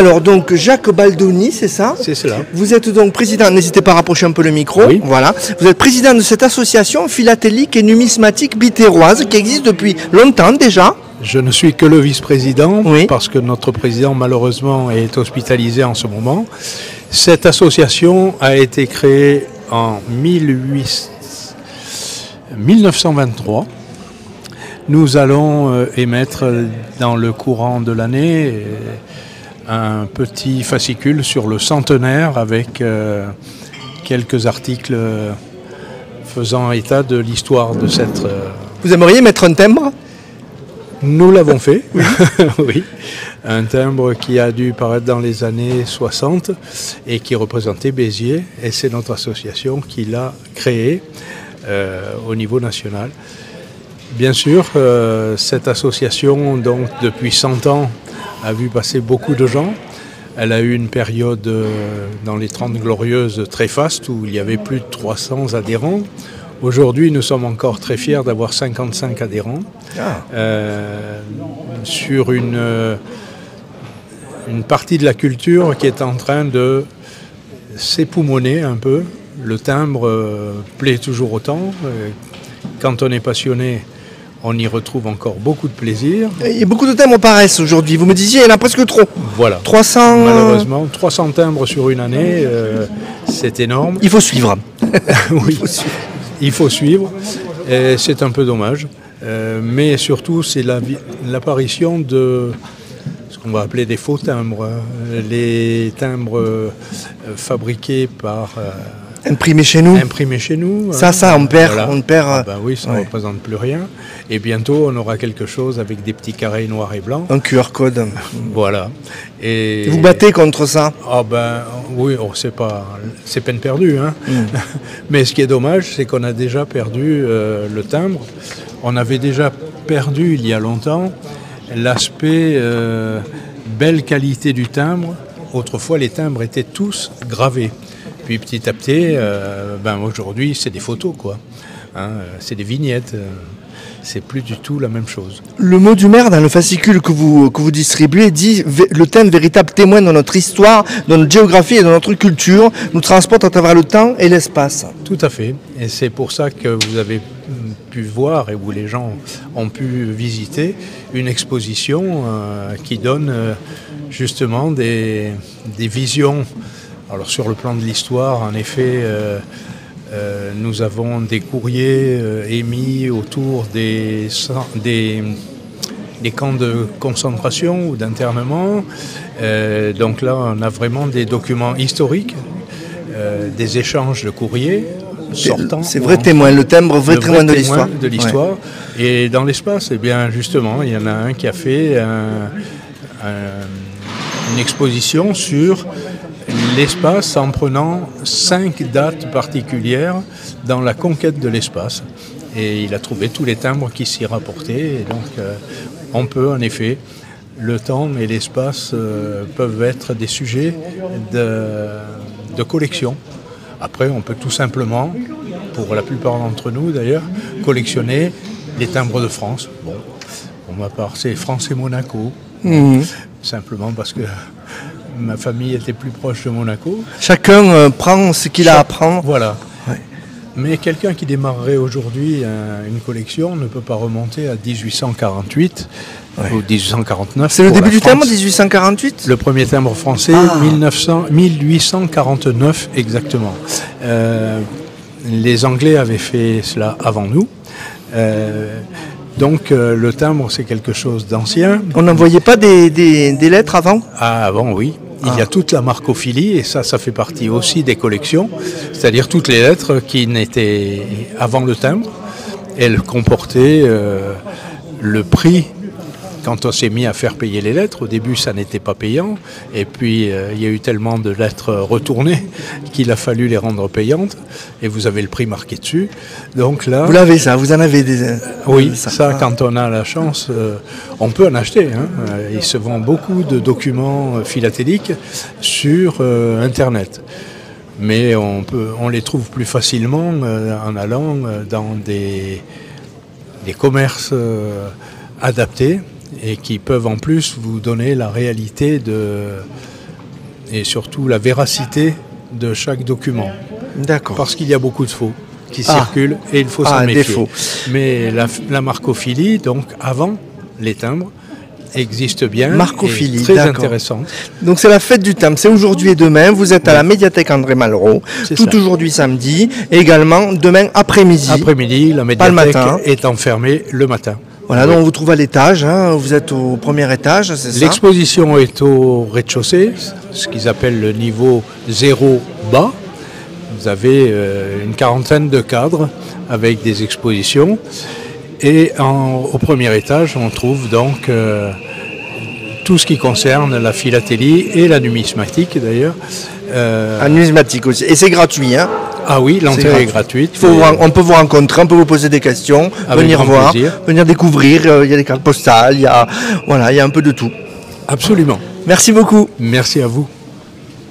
Alors donc Jacques Baldoni, c'est ça? C'est cela. Vous êtes donc président, n'hésitez pas à rapprocher un peu le micro, Oui. voilà. Vous êtes président de cette association philatélique et numismatique bitéroise qui existe depuis longtemps déjà. Je ne suis que le vice-président Oui. parce que notre président malheureusement est hospitalisé en ce moment. Cette association a été créée en 1923. Nous allons émettre dans le courant de l'année un petit fascicule sur le centenaire avec quelques articles faisant état de l'histoire de cette... Vous aimeriez mettre un timbre? Nous l'avons fait, oui. Oui. Un timbre qui a dû paraître dans les années 60 et qui représentait Béziers. Et c'est notre association qui l'a créé au niveau national. Bien sûr, cette association, donc, depuis 100 ans, a vu passer beaucoup de gens. Elle a eu une période dans les 30 Glorieuses très faste où il y avait plus de 300 adhérents. Aujourd'hui, nous sommes encore très fiers d'avoir 55 adhérents sur une partie de la culture qui est en train de s'époumoner un peu. Le timbre plaît toujours autant. Quand on est passionné, on y retrouve encore beaucoup de plaisir. Et beaucoup de timbres paraissent aujourd'hui. Vous me disiez, il y en a presque trop. Voilà. 300... Malheureusement, 300 timbres sur une année, c'est énorme. Il faut suivre. Oui. Il faut suivre, et c'est un peu dommage, mais surtout c'est l'apparition de ce qu'on va appeler des faux timbres, les timbres fabriqués par... Imprimé chez nous. Imprimés chez nous. Ça, on perd. Voilà. On perd Ah ben oui, ça ne représente plus rien. Et bientôt, on aura quelque chose avec des petits carrés noirs et blancs. Un QR code. Voilà. Et vous battez contre ça? Ah ben oui, c'est peine perdue. Hein. Mais ce qui est dommage, c'est qu'on a déjà perdu le timbre. On avait déjà perdu il y a longtemps l'aspect belle qualité du timbre. Autrefois, les timbres étaient tous gravés. Puis petit à petit, aujourd'hui, c'est des photos, quoi. Hein, c'est des vignettes. C'est plus du tout la même chose. Le mot du maire dans le fascicule que vous distribuez dit « Le timbre, véritable témoin de notre histoire, de notre géographie et de notre culture, nous transporte à travers le temps et l'espace. » Tout à fait. Et c'est pour ça que vous avez pu voir et où les gens ont pu visiter une exposition qui donne justement des visions. Alors sur le plan de l'histoire, en effet, nous avons des courriers émis autour des camps de concentration ou d'internement. Donc là, on a vraiment des documents historiques, des échanges de courriers sortants. C'est vrai témoin, le timbre, vrai témoin de l'histoire. Ouais. Et dans l'espace, eh bien justement, il y en a un qui a fait une exposition sur l'espace en prenant 5 dates particulières dans la conquête de l'espace. Et il a trouvé tous les timbres qui s'y rapportaient. Et donc, on peut en effet, le temps et l'espace peuvent être des sujets de collection. Après, on peut tout simplement, pour la plupart d'entre nous d'ailleurs, collectionner les timbres de France. Bon, pour ma part, c'est France et Monaco. Simplement parce que ma famille était plus proche de Monaco. Chacun prend ce qu'il a à prendre. Voilà. Ouais. Mais quelqu'un qui démarrerait aujourd'hui une collection ne peut pas remonter à 1848 ou 1849. C'est le début du timbre, 1848 ? Le premier timbre français, 1849 exactement. Les Anglais avaient fait cela avant nous. Donc le timbre, c'est quelque chose d'ancien. On n'envoyait pas des lettres avant ? Ah, avant, oui. Il y a toute la marcophilie, et ça fait partie aussi des collections, c'est-à-dire toutes les lettres qui n'étaient avant le timbre. Elles comportaient le prix. Quand on s'est mis à faire payer les lettres, au début ça n'était pas payant, et puis il y a eu tellement de lettres retournées qu'il a fallu les rendre payantes, et vous avez le prix marqué dessus. Donc là, vous l'avez ça, vous en avez des... Oui, ça quand on a la chance, on peut en acheter. Hein. Il se vend beaucoup de documents philatéliques sur Internet. Mais on les trouve plus facilement en allant dans des commerces adaptés. et qui peuvent en plus vous donner la réalité et surtout la véracité de chaque document. D'accord. Parce qu'il y a beaucoup de faux qui circulent et il faut s'en méfier. Des faux. Mais la marcophilie, donc avant les timbres, existe bien. Marcophilie, très intéressante. Donc c'est la fête du timbre, c'est aujourd'hui et demain. Vous êtes à la médiathèque André Malraux, tout aujourd'hui samedi, et également demain après-midi. Après-midi, la médiathèque est enfermée le matin. Voilà, donc on vous trouve à l'étage, hein, vous êtes au premier étage, c'est ça? L'exposition est au rez-de-chaussée, ce qu'ils appellent le niveau 0 bas. Vous avez une quarantaine de cadres avec des expositions. Et au premier étage, on trouve donc tout ce qui concerne la philatélie et la numismatique d'ailleurs. La numismatique aussi. Et c'est gratuit, hein? Ah oui, l'entrée est gratuite. On peut vous rencontrer, on peut vous poser des questions, venir voir, venir découvrir. Il y a des cartes postales, il y a un peu de tout. Absolument. Merci beaucoup. Merci à vous.